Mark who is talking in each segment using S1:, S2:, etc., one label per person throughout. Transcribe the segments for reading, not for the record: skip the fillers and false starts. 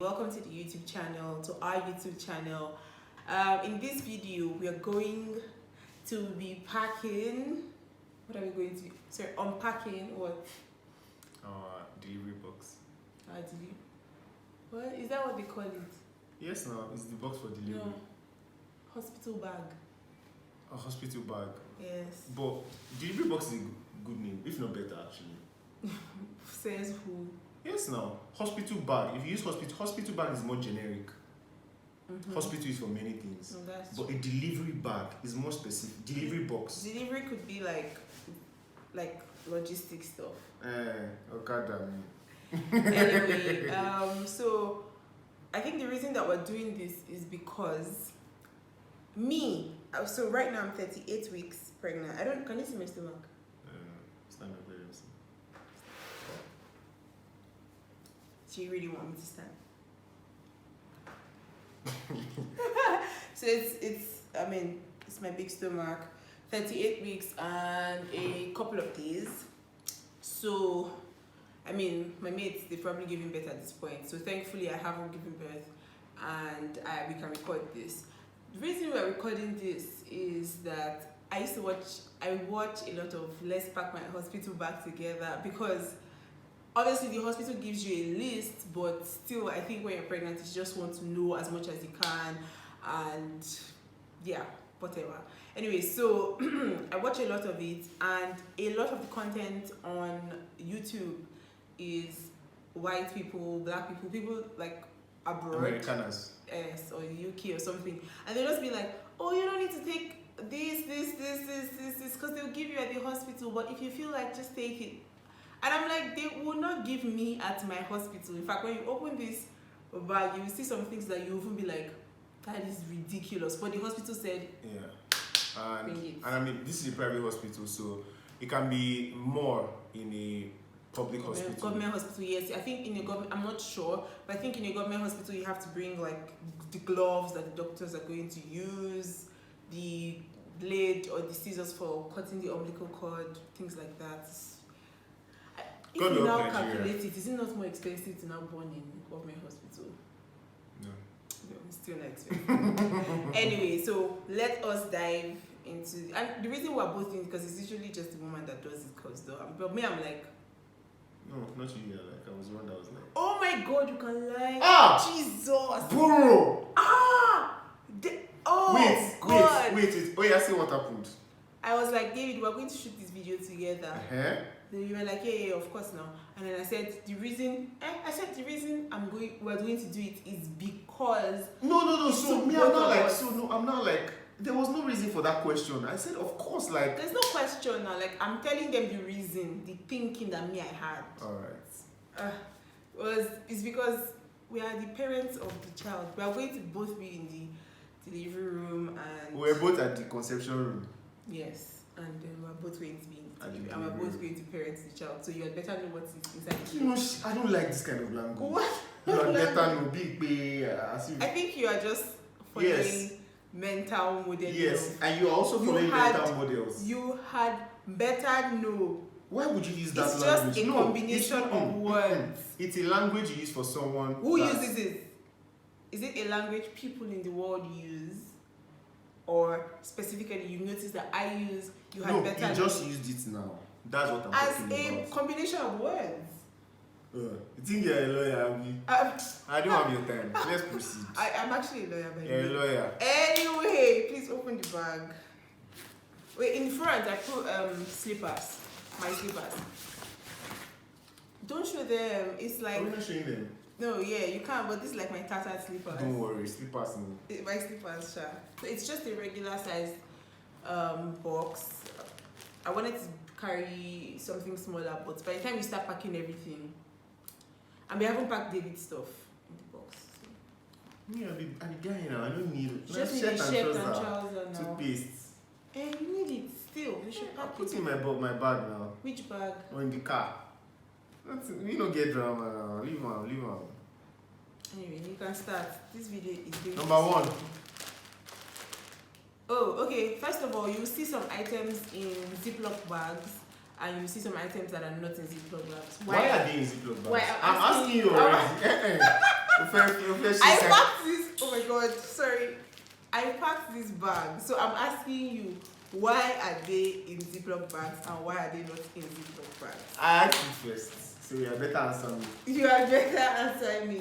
S1: Welcome to the YouTube channel, to our YouTube channel. In this video, we are going to be packing. What are we going to? Sorry, unpacking what?
S2: Delivery box.
S1: What is that? What they call it?
S2: Yes, no, it's the box for delivery.
S1: No, hospital bag.
S2: A hospital bag.
S1: Yes.
S2: But delivery box is a good name, if not better actually.
S1: Says who?
S2: Yes, now hospital bag. If you use hospital bag is more generic. Hospital is for many things.
S1: No, that's
S2: but
S1: true.
S2: a delivery bag is more specific. Delivery box.
S1: Delivery could be like logistic stuff.
S2: Okay,
S1: Anyway, so I think the reason that we're doing this is because so right now I'm 38 weeks pregnant. Can you see my stomach?
S2: Stand up very awesome.
S1: Do you really want me to stand? So it's my big stomach, 38 weeks and a couple of days. So my mates, they've probably given birth at this point. So thankfully I haven't given birth and we can record this. The reason we're recording this is that I watch a lot of Let's Pack My Hospital Bag Together, because obviously the hospital gives you a list, but still I think when you're pregnant you just want to know as much as you can, and yeah, whatever. Anyway, so I watch a lot of it, and a lot of the content on YouTube is white people, black people like abroad,
S2: Americaners.
S1: yes, or UK or something, and they'll just be like, oh, you don't need to take this because they'll give you at the hospital, but if you feel like, just take it. And I'm like, they will not give me at my hospital. In fact, when you open this bag, you will see some things that you will be like, that is ridiculous, but the hospital said,
S2: yeah.
S1: bring it.
S2: And this is a private hospital, so it can be more in a public hospital.
S1: Government hospital, yes. I think in a government, I'm not sure, but I think in a government hospital you have to bring like the gloves that the doctors are going to use, the blade or the scissors for cutting the umbilical cord, things like that. If you now calculate it, is it not more expensive to now born in government hospital?
S2: No.
S1: It's still not expensive. Anyway, so let us dive into, and the reason we're both doing it because it's usually just the woman that does it, because but me, I'm like,
S2: no, not you. Like I was the one that was like,
S1: oh my God, you can lie. Jesus,
S2: bro.
S1: Oh God.
S2: Wait. Oh yeah, see what happened.
S1: I was like, David, we're going to shoot this video together. Then you were like, yeah, of course now. And then I said the reason we're going to do it is because
S2: No. So me, I'm not like there was no reason for that question. I said, of course, like
S1: there's no question now. Like I'm telling them the reason, the thinking that me I had.
S2: Alright.
S1: It's because we are the parents of the child. We are going to both be in the delivery room, and
S2: we're both at the conception room.
S1: Yes, and then we're both going to be
S2: And
S1: we're both going to parent the child. So you had better know what is inside the
S2: You know, I don't like this kind of language.
S1: What?
S2: You had better know big pay.
S1: I think you are just following mental models.
S2: Yes, and you are also following mental models.
S1: You had better know.
S2: Why would you use that
S1: it's
S2: language?
S1: It's just a combination of words.
S2: It's a language you use for someone.
S1: Who uses it? Is it a language people in the world use? Or specifically you notice that I use, you had better
S2: you just used it now. That's what I'm talking about.
S1: As a combination of words.
S2: You think you're a lawyer, Abby? I don't have your time. Let's proceed.
S1: I'm actually a lawyer, by the way.
S2: You're a lawyer.
S1: Anyway, please open the bag. Wait, in front I put slippers. My slippers. Don't show them. It's like.
S2: Are we not showing them?
S1: No, yeah, you can't, but this is like my tattered slippers.
S2: Don't worry, slippers no.
S1: My slippers, sure. So it's just a regular size box. I wanted to carry something smaller, but by the time you start packing everything, and we haven't packed David's stuff in the box. So.
S2: Me, I'm the guy now. I don't need
S1: just need a shirt and trouser now.
S2: Toothpaste.
S1: And you need it still. You should pack
S2: put
S1: it
S2: in my bag now.
S1: Which bag?
S2: Or in the car. We don't get drama now. Leave on.
S1: Anyway, you can start. This video is going
S2: Number one.
S1: Oh, okay. First of all, you see some items in Ziploc bags, and you see some items that are not in Ziploc bags.
S2: Why are they in Ziploc bags?
S1: Why,
S2: I'm asking you already.
S1: I packed this. Oh my god, sorry. I packed this bag. So I'm asking you, why are they in Ziploc bags and why are they not in Ziploc bags?
S2: I asked you first, so you are better answer me.
S1: You are better answering me.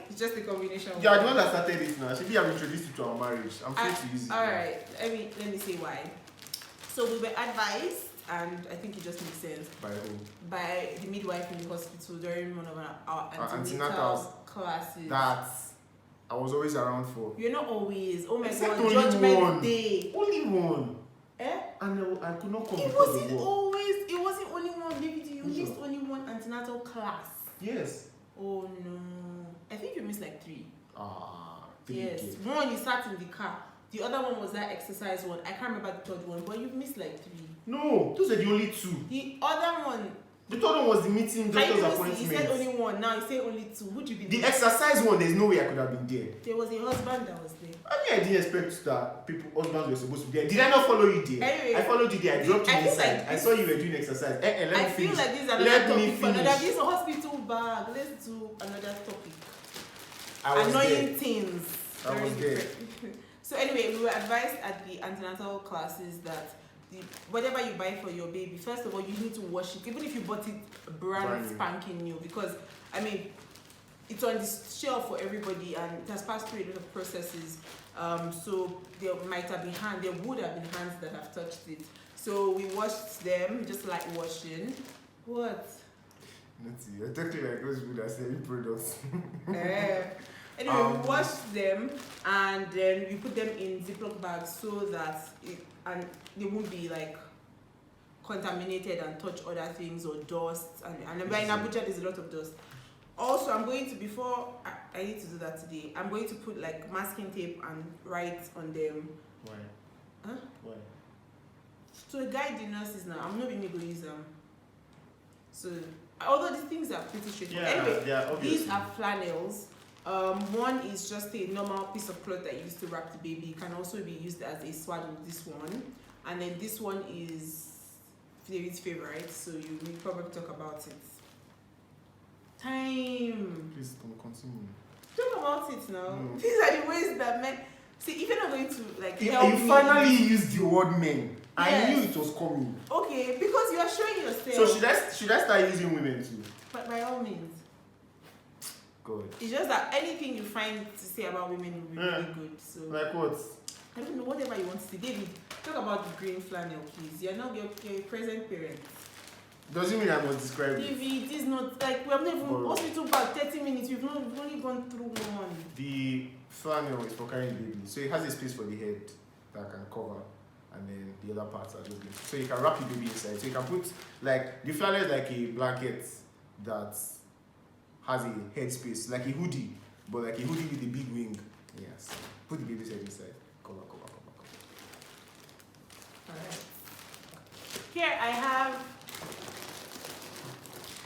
S1: It's just a combination.
S2: You are the one that started it now. Should we have introduced you to our marriage? I'm free to use it.
S1: Alright, let me say why. So we were advised, and I think it just makes sense.
S2: By who?
S1: By the midwife in the hospital during one of our antenatal classes.
S2: That's I was always around for.
S1: You're not always. Oh my
S2: Except
S1: god,
S2: only
S1: Judgment
S2: one.
S1: Day.
S2: Only one.
S1: Eh?
S2: And I could not come
S1: It
S2: because
S1: wasn't
S2: of work.
S1: always. It wasn't only one. Maybe you
S2: Which
S1: missed
S2: one?
S1: only one antenatal class.
S2: Yes.
S1: Oh no. I think you missed like 3.
S2: Three.
S1: Yes.
S2: Okay.
S1: One you sat in the car. The other one was that exercise one. I can't remember the third one, but you missed like 3.
S2: No, those are the only 2.
S1: The other one.
S2: The third one was the meeting doctor's appointment.
S1: You said only 1. Now you say only 2. Would you be
S2: The
S1: there?
S2: exercise one, there's no way I could have been there.
S1: There was a husband that was there.
S2: I mean, I didn't expect that husbands were supposed to be there. Did I not follow you there?
S1: Anyway,
S2: I followed you there. I dropped you
S1: I feel
S2: inside.
S1: like
S2: I saw you were doing exercise. Let
S1: I
S2: me
S1: feel
S2: finish.
S1: like this is
S2: Let
S1: another
S2: me
S1: topic for another.
S2: finish.
S1: This is a hospital bag. Let's do another topic.
S2: I was
S1: Annoying
S2: there.
S1: things.
S2: I was there.
S1: So anyway, we were advised at the antenatal classes that whatever you buy for your baby, first of all, you need to wash it, even if you bought it brand spanking new, because I mean, it's on the shelf for everybody and it has passed through a lot of processes. So there would have been hands that have touched it. So we washed them, just like washing. What?
S2: Nothing. You're talking like those people that are selling products.
S1: Anyway, we washed them and then we put them in Ziploc bags so that they won't be like contaminated and touch other things or dust. And in Abuja, there's a lot of dust. Also, I'm going to, before I need to do that today, I'm going to put like masking tape and write on them.
S2: Why?
S1: Huh?
S2: Why?
S1: To guide the nurses now. I'm not even going to use them. So, although these things are pretty straightforward. Anyway, these are flannels. One is just a normal piece of cloth that you use to wrap the baby. It can also be used as a swaddle, this one. And then this one is David's favorite, so you will probably talk about it. Time.
S2: Please continue.
S1: Talk about it now.
S2: No.
S1: These are the ways that men. See, if you're not going to like
S2: You
S1: help me,
S2: finally used the word men.
S1: Yes.
S2: I knew it was coming.
S1: Okay, because you are showing yourself.
S2: So should I start using women too?
S1: But by all means.
S2: Good.
S1: It's just that anything you find to say about women will be really good. So
S2: Like what?
S1: I don't know, whatever you want to say. David, talk about the green flannel, please. You're not your present parent.
S2: Doesn't mean I must describe it.
S1: David, this is not like we have never hospital back 30 minutes. We've only gone through one.
S2: The flannel is for carrying baby, so it has a space for the head that can cover, and then the other parts are just big. So you can wrap your baby inside. So you can put like the flannel is like a blanket that has a head space, like a hoodie, but like a hoodie with a big wing. Yes. Put the baby's head inside. Cover.
S1: Alright.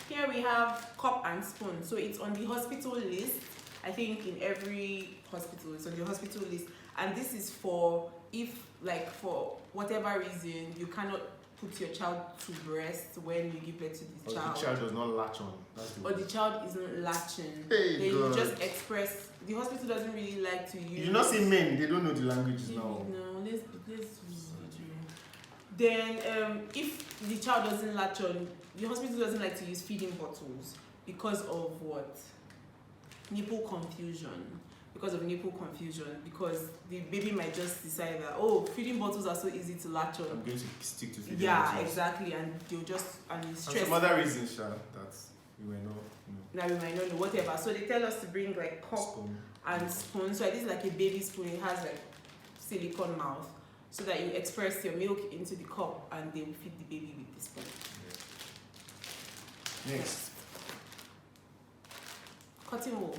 S1: Here we have cup and spoon. So it's on the hospital list. I think in every hospital, it's on the hospital list. And this is for if, like, for whatever reason, you cannot put your child to breast when you give birth to the child.
S2: The child does not latch on.
S1: Or the child isn't latching.
S2: Hey,
S1: then
S2: God.
S1: you just express. The hospital doesn't really like to use.
S2: You do not say men, they don't know the languages now.
S1: No, let's then if the child doesn't latch on, the hospital doesn't like to use feeding bottles because of what? Nipple confusion. Because the baby might just decide that, oh, feeding bottles are so easy to latch on.
S2: I'm going to stick to feeding bottles.
S1: Yeah, exactly, and they'll just stress.
S2: And some other reasons, Sha, that we might not know.
S1: Now we might not know, whatever. So they tell us to bring like cup and spoon. So this is like a baby spoon. It has like silicone mouth, so that you express your milk into the cup and they will feed the baby with the spoon.
S2: Yeah. Next.
S1: Cotton wool.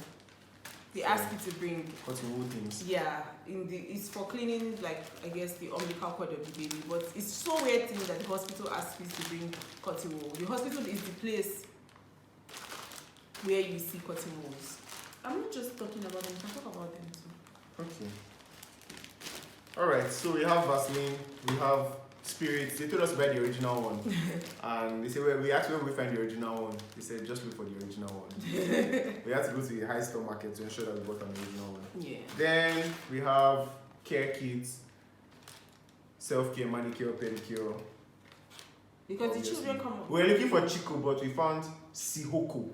S1: They ask you to bring
S2: cotton wool things.
S1: Yeah, it's for cleaning, like I guess the umbilical cord of the baby. But it's so weird thing that the hospital asks you to bring cotton wool. The hospital is the place where you see cotton wools. I'm not just talking about them. I can talk about them too.
S2: Okay. Alright, so we have Vaseline, we have spirits. They told us to buy the original one, and they said, well, we asked where we find the original one. They said just look for the original one. We had to go to the high store market to ensure that we got an original one.
S1: Yeah.
S2: Then we have care kits, self-care, manicure, pedicure.
S1: Because
S2: Obviously.
S1: the children come up.
S2: We were looking for Chico, but we found Sihoko.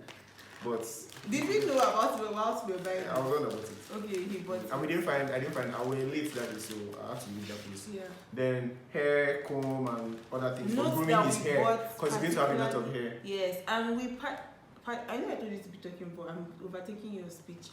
S2: But
S1: did we know about the whilst we were buying?
S2: I was on about it.
S1: Okay, he bought it.
S2: And I didn't find, I was late that day, so I had to leave that place.
S1: Yeah.
S2: Then hair, comb, and other things. For
S1: Note
S2: grooming
S1: that
S2: his
S1: we
S2: hair.
S1: bought
S2: Because he's going to have a lot of hair.
S1: Yes, and we I know I told you to be talking, but I'm overtaking your speech.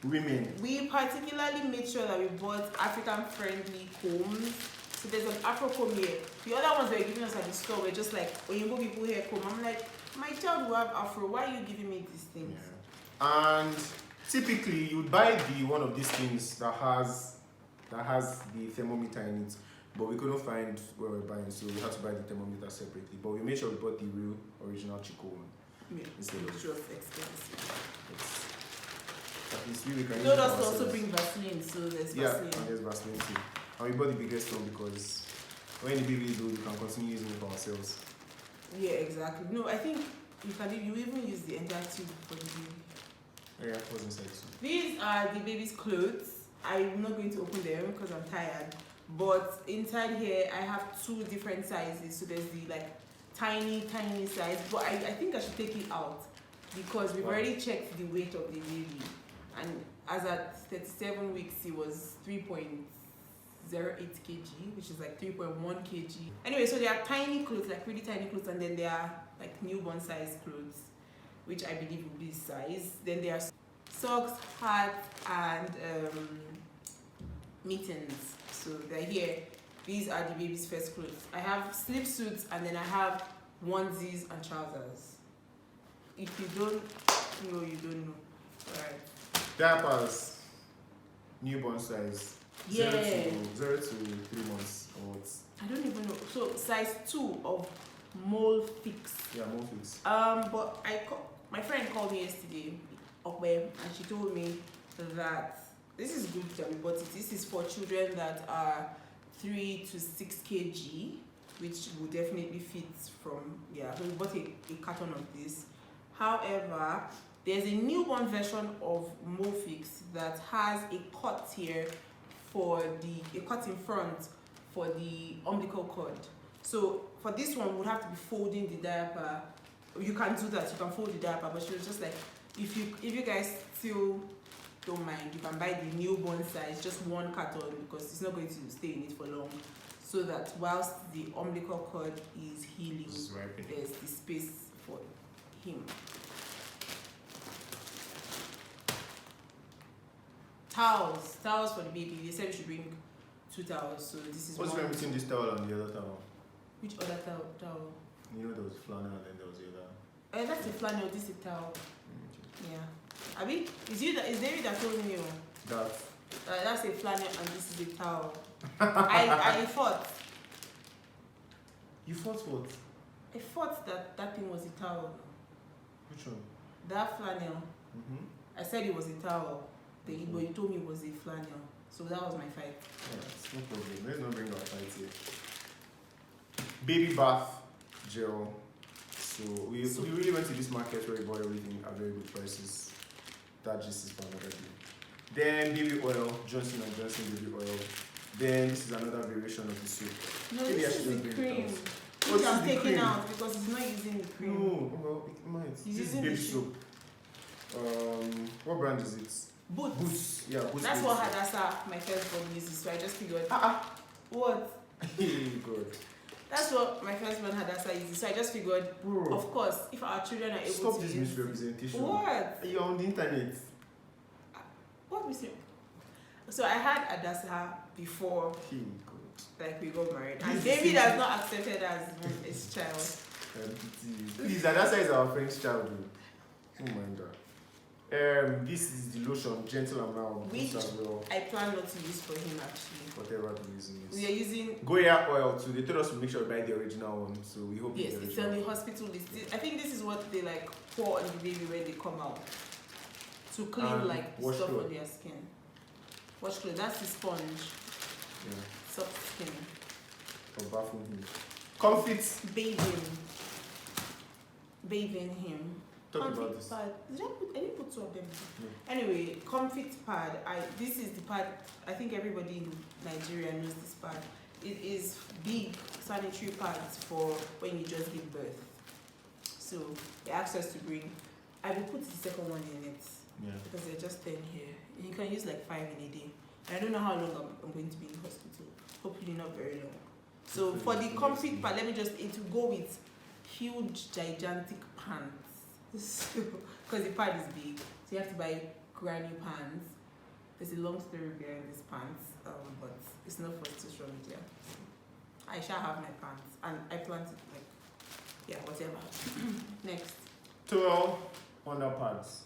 S2: Women.
S1: We particularly made sure that we bought African-friendly combs. So there's an Afro comb here. The other ones they were giving us at the store were just like, when you go people hair comb. I'm like, my child will have Afro. Why are you giving me these things?
S2: Yeah. And typically, you'd buy the one of these things that has the thermometer in it, but we couldn't find where we're buying, so we had to buy the thermometer separately. But we made sure we bought the real original Chico one.
S1: Yeah,
S2: instead of
S1: it's just expensive.
S2: at least we can
S1: You
S2: use
S1: told
S2: it
S1: us to
S2: ourselves.
S1: also bring Vaseline, so there's
S2: Yeah,
S1: Vaseline.
S2: and there's Vaseline too. And we bought the biggest one because when the baby is old, we can continue using it for ourselves.
S1: Yeah, exactly. No, I think you even use the entire tube for the baby.
S2: Yeah, what's inside too?
S1: These are the baby's clothes. I'm not going to open them because I'm tired. But inside here, I have two different sizes. So there's the like tiny size. But I think I should take it out because we've already checked the weight of the baby. And as at 37 weeks, it was 3.08 kg, which is like 3.1 kg. Anyway, so there are tiny clothes, like really tiny clothes, and then there are like newborn size clothes, which I believe will be this size. Then there are socks, hats, and mittens. So they're here. These are the baby's first clothes. I have slip suits, and then I have onesies and trousers. If you don't know, you don't know. Alright.
S2: Diapers, newborn size.
S1: Yeah.
S2: 0 to 3 months or what?
S1: I don't even know. So size 2 of mole fix.
S2: Yeah, more fix.
S1: But my friend called me yesterday, and she told me that this is good that we bought it. This is for children that are 3 to 6 kg, which will definitely fit from, yeah. So we bought a carton of this. However, there's a newborn version of Mofix that has a cut here a cut in front for the umbilical cord. So for this one, we would have to be folding the diaper. You can do that, you can fold the diaper, but she was just like, if you guys still don't mind, you can buy the newborn size, just one carton, because it's not going to stay in it for long. So that whilst the umbilical cord is healing, there's the space for him. Towels for the baby. They said we should bring 2 towels. So this is
S2: what's the difference between this towel and the other towel?
S1: Which other towel?
S2: You know there was flannel and then there was the other.
S1: That's a flannel. This is a towel.
S2: Okay.
S1: Yeah. Abi, is David that told me? That's a flannel and this is a towel. I thought.
S2: You thought what?
S1: I thought that thing was a towel.
S2: Which one?
S1: That flannel. I said it was a towel. But you told me it was a flannel. So that was my fight.
S2: Yeah, no problem. Let's not bring our fight here. Baby bath gel. So we really went to this market where we bought everything at very good prices. That just is for another day. Then baby oil, Johnson & Johnson baby oil. Then this is another variation of the soup.
S1: No,
S2: Maybe
S1: this is the cream.
S2: Which
S1: I'm taking out because it's not using the cream.
S2: No, well, it might. This is baby soap. What brand is it? Boots. Yeah, Boots.
S1: That's what Hadassah, my firstborn, uses. So I just figured. What?
S2: Good.
S1: That's what my firstborn Hadassah uses. So I just figured,
S2: Bro,
S1: of course, if our children are able
S2: stop
S1: to
S2: this
S1: use
S2: misrepresentation.
S1: What?
S2: You're on the internet.
S1: What misrepresentation? So I had Hadassah before, like we got married, and David has not accepted as his child.
S2: Please, Hadassah is our friend's child. Oh my God. This is the lotion, gentle and mild.
S1: Which
S2: as well.
S1: I plan not to use for him actually.
S2: Whatever the reason is.
S1: We are using
S2: Goya oil too. They told us to make sure we buy the original one, so we hope.
S1: Yes, it's on the hospital list. I think this is what they like pour on the baby when they come out to clean like the stuff on their skin. Wash clothes. That's the sponge.
S2: Yeah.
S1: Soft skin.
S2: or bathing him. Comfort.
S1: Bathing him.
S2: Talk
S1: Comfort
S2: about this.
S1: pad. I didn't put two of them.
S2: No.
S1: Anyway, comfort pad. This is the pad. I think everybody in Nigeria knows this pad. It is big sanitary pads for when you just give birth. So they asked us to bring. I will put the second one in it.
S2: Yeah.
S1: Because they're just 10 here. And you can use like 5 in a day. And I don't know how long I'm going to be in the hospital. Hopefully not very long. So for the comfort pad, it will go with huge, gigantic pants. Because the pad is big. So you have to buy granny pants. There's a long story behind these pants. But it's not for social media. I shall have my pants. And I plan to whatever. Next.
S2: 12 underpads.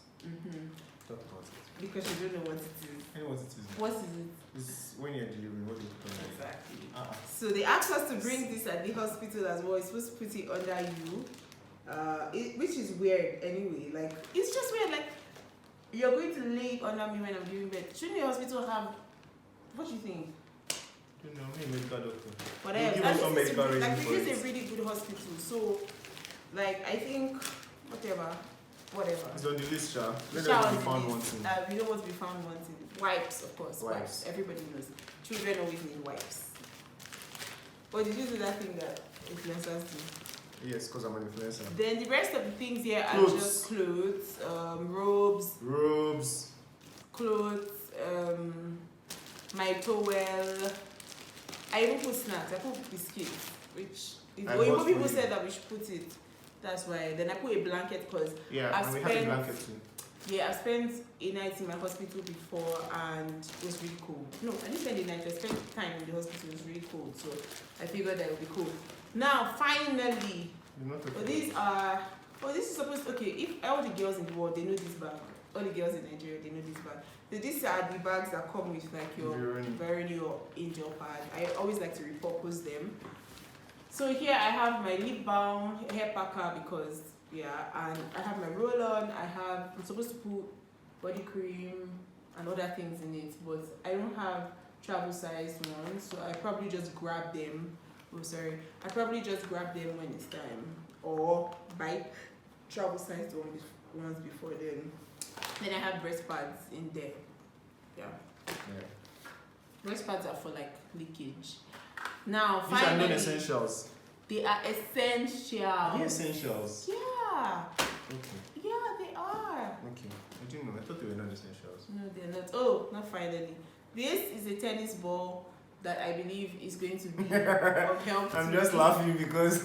S2: Talk about it.
S1: Because you don't know what it is.
S2: I know what it is.
S1: What is it?
S2: It's when you're delivering, what do you put on it?
S1: Exactly.
S2: So
S1: So they asked us to bring this at the hospital as well. It's supposed to put it under you. Which is weird anyway. Like, it's just weird. Like, you're going to lay it under me when I'm giving birth. Shouldn't the hospital have... What do you think?
S2: I don't know, me a medical doctor.
S1: Whatever.
S2: Give us some medical reason
S1: like,
S2: for
S1: this
S2: it.
S1: is a really good hospital. So, like, I think... Whatever.
S2: It's on the list, Sha. Let
S1: Shower
S2: us be
S1: on
S2: found
S1: the list.
S2: wanting.
S1: We don't want to be found wanting. Wipes, of course.
S2: Wipes.
S1: Everybody knows. Children always need wipes. But did you do that thing that influencers do?
S2: Yes, because I'm an influencer.
S1: Then the rest of the things here are
S2: Clothes.
S1: just clothes, robes, clothes, my towel. I even put snacks. I put biscuits, which
S2: bought
S1: people
S2: for
S1: said that we should put it. That's why. Then I put a blanket because
S2: Yeah, and we have a blanket too.
S1: yeah, I've spent a night in my hospital before and it was really cold. No, I didn't spend a night. I spent time in the hospital. It was really cold, so I figured that it would be cool. Now, finally, this is supposed to, okay, if all the girls in the world, they know this bag. All the girls in Nigeria, they know this bag. So these are the bags that come with like your Veroni or Angel pad. I always like to repurpose them. So here I have my lip balm, hair packer because, and I have my roll-on. I'm supposed to put body cream and other things in it, but I don't have travel-sized ones, so I probably just grab them. I probably just grab them when it's time, or buy travel-sized ones before then. Then I have breast pads in there. Yeah. Breast pads are for like leakage. Now,
S2: These are
S1: finally,
S2: non-essentials.
S1: they are essential.
S2: Are they essentials?
S1: Yeah.
S2: Okay.
S1: Yeah, they are.
S2: Okay. I didn't know. I thought they were non-essentials.
S1: No, they're not. Oh, not finally. This is a tennis ball that I believe is going to be of help.
S2: I'm just laughing because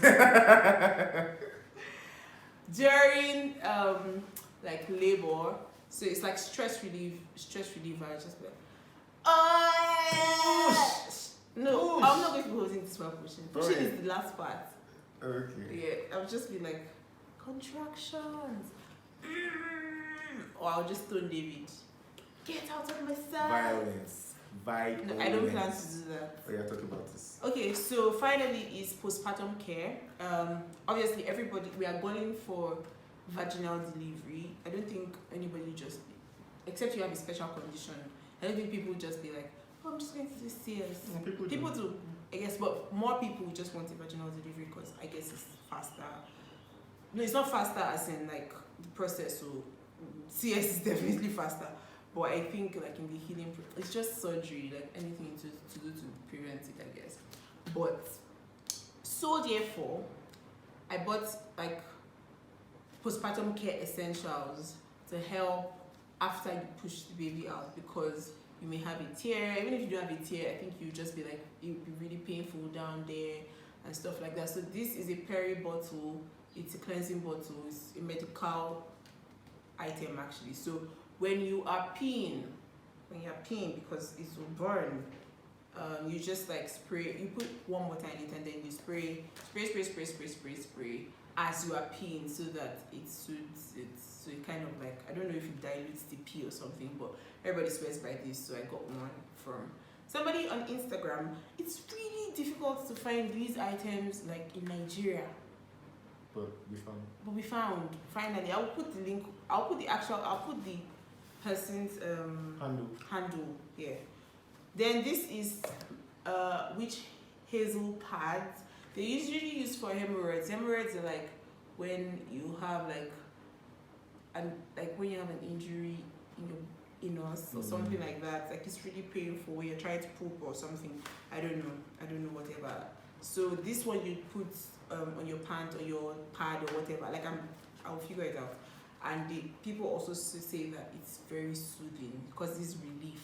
S1: during like labor, so it's like stress reliever. Just like, no,
S2: Push.
S1: I'm not going to be holding this while pushing. Pushing
S2: Okay.
S1: is the last part.
S2: okay.
S1: Yeah, I'll just be like contractions, or I'll just tone David. Get out of my side.
S2: Violence.
S1: No, I don't plan to do that.
S2: Oh yeah, talk about this.
S1: Okay, so finally is postpartum care. Obviously, we are going for vaginal delivery. I don't think anybody except you have a special condition. I don't think people just be like, oh, I'm just going to do CS. People do, I guess, but more people just want a vaginal delivery because I guess it's faster. No, it's not faster as in like the process. So CS is definitely faster. But I think like in the healing, it's just surgery, like anything to do to prevent it, I guess. But so therefore, I bought like postpartum care essentials to help after you push the baby out, because you may have a tear. Even if you don't have a tear, I think you just be like, it would be really painful down there and stuff like that. So this is a Peri Bottle. It's a cleansing bottle. It's a medical item actually. So when you are peeing, because it will burn, you just like spray, you put warm water in it and then you spray as you are peeing so that it soothes it. So it kind of like, I don't know if it dilutes the pee or something, but everybody swears by this, so I got one from somebody on Instagram. It's really difficult to find these items like in Nigeria.
S2: But
S1: we found finally. I'll put the link. I'll put the person's handle here. Then this is which hazel pads. They usually use for hemorrhoids. Hemorrhoids are like when you have when you have an injury in your anus or something like that. Like it's really painful when you're trying to poop or something. I don't know whatever. So this one you put on your pant or your pad or whatever. Like I'll figure it out. And the people also say that it's very soothing because it's relief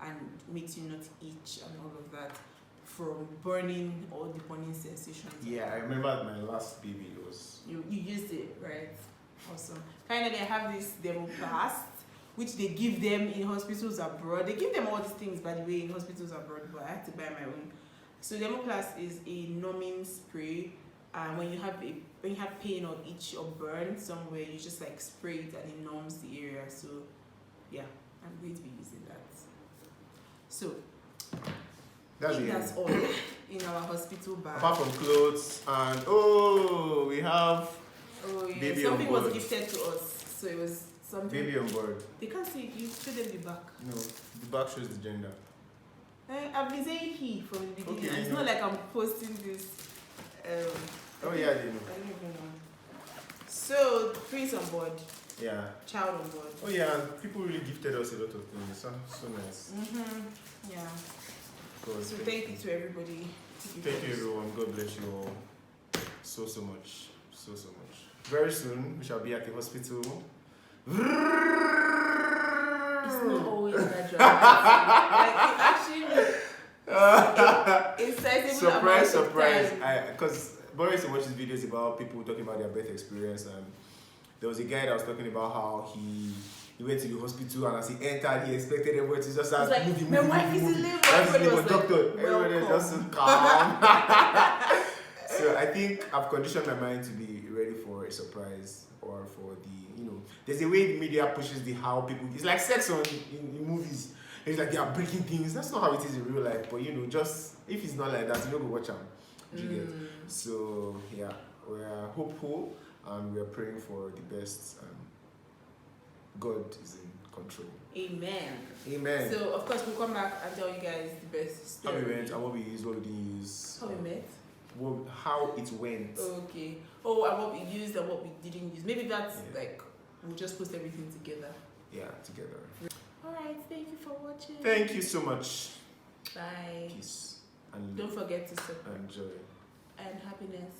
S1: and makes you not itch and all of that from burning all the burning sensations.
S2: Yeah, I remember my last baby was.
S1: You used it, right? Awesome. Finally, I have this Demoplast, which they give them in hospitals abroad. They give them all these things, by the way, in hospitals abroad, but I had to buy my own. So Demoplast is a numbing spray. When you have pain or itch or burn somewhere, you just like spray it and it numbs the area. So yeah, I'm going to be using that. So that's all in our hospital bag.
S2: Apart from clothes and we have baby
S1: something
S2: on board.
S1: was gifted to us, so it was something.
S2: Baby on board.
S1: They can't see it. You show them the back.
S2: No, the back shows the gender.
S1: I've been saying he from the beginning.
S2: Okay,
S1: It's not like I'm posting this.
S2: Oh yeah, they know.
S1: I don't even know. So Prince on board.
S2: Yeah.
S1: Child on board.
S2: Oh yeah, and people really gifted us a lot of things. So nice.
S1: Yeah.
S2: God,
S1: So thank you to everybody.
S2: Thank you everyone. God bless you all so much. So much. Very soon we shall be at the hospital.
S1: It's not always that dramatic. Like it actually
S2: surprise. Because Boris used to watch these videos about people talking about their birth experience, and there was a guy that was talking about how he went to the hospital, and as he entered, he expected everyone to just start moving.
S1: My wife is in labor. Everybody was
S2: doctor. Everybody was just so calm. So I think I've conditioned my mind to be ready for a surprise, or for the, there's a way the media pushes how people, it's like sex in movies. It's like they are breaking things. That's not how it is in real life. But just if it's not like that, you don't go watch them. You get. So yeah, we are hopeful and we are praying for the best. God is in control. Amen.
S1: So of course we'll come back and tell you guys the best story.
S2: How we went and what we used, what we didn't use.
S1: How we met.
S2: How it went.
S1: Okay. Oh, and what we used and what we didn't use. Maybe that's we'll just post everything together.
S2: Yeah, together.
S1: Alright, thank you for watching.
S2: Thank you so much.
S1: Bye.
S2: Peace. And
S1: don't forget to support.
S2: And joy.
S1: And happiness.